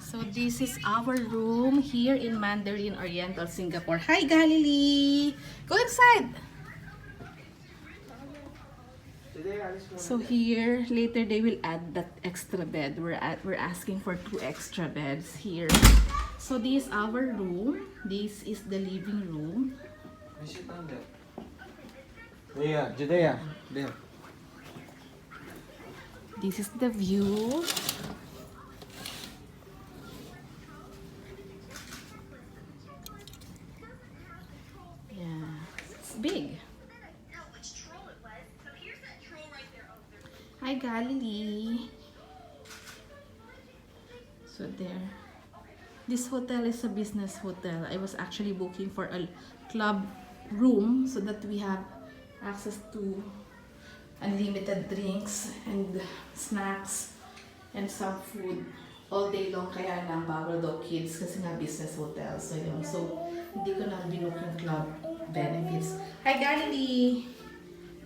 So this is our room here in Mandarin, Oriental, Singapore. Hi, Galilee! Go inside! So here, later they will add that extra bed. We're asking for 2 extra beds here. So this is our room. This is the living room. Yeah, Judea. There. This is the view. Yeah, it's big. Hi, Galilee. So there. This hotel is a business hotel. I was actually booking for a club room so that we have access to unlimited drinks and snacks and some food all day long. Kaya lang bawal daw kids kasi nga business hotel. So yun. So hindi ko na binook yung club benefits. Hi, Galilee!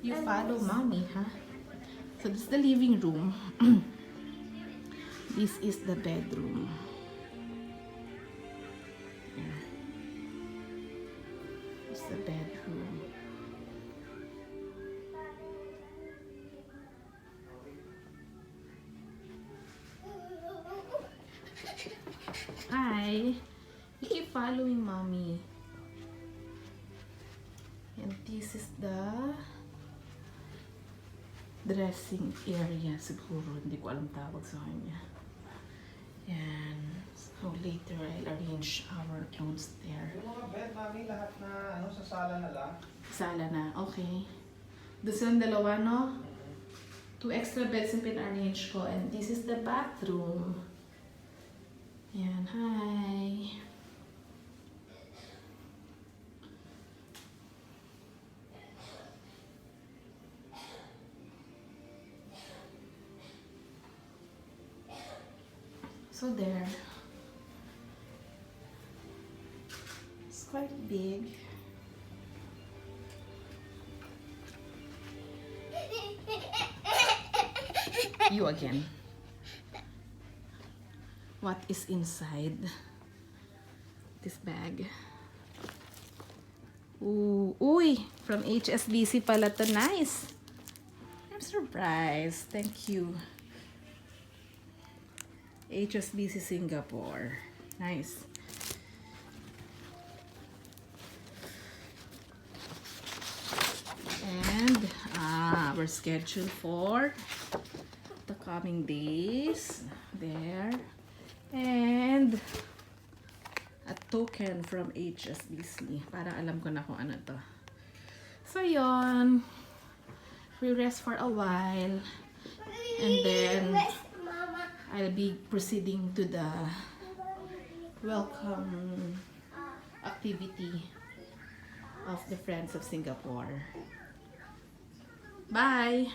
You follow mommy, huh? So this is the living room. This is the bedroom. Here. This is the bedroom. Hi. You keep following mommy. And this is the dressing area siguro. Hindi ko alam tawag sa kanya. Yan. So later I'll arrange our clothes there. Yung mga bed, mami, lahat na sa sala na lang. Sala na. Okay. Doon silang dalawa, no? 2 extra beds yung pin-arrange ko. And this is the bathroom. Yan. Hi. So there. It's quite big. You again. What is inside this bag? Ooh, uy, from HSBC pala to. Nice. I'm surprised. Thank you. HSBC Singapore. Nice. And we're scheduled for the coming days. There. And a token from HSBC. Para alam ko na kung ano to. So yon. We rest for a while. And then I'll be proceeding to the welcome activity of the Friends of Singapore. Bye!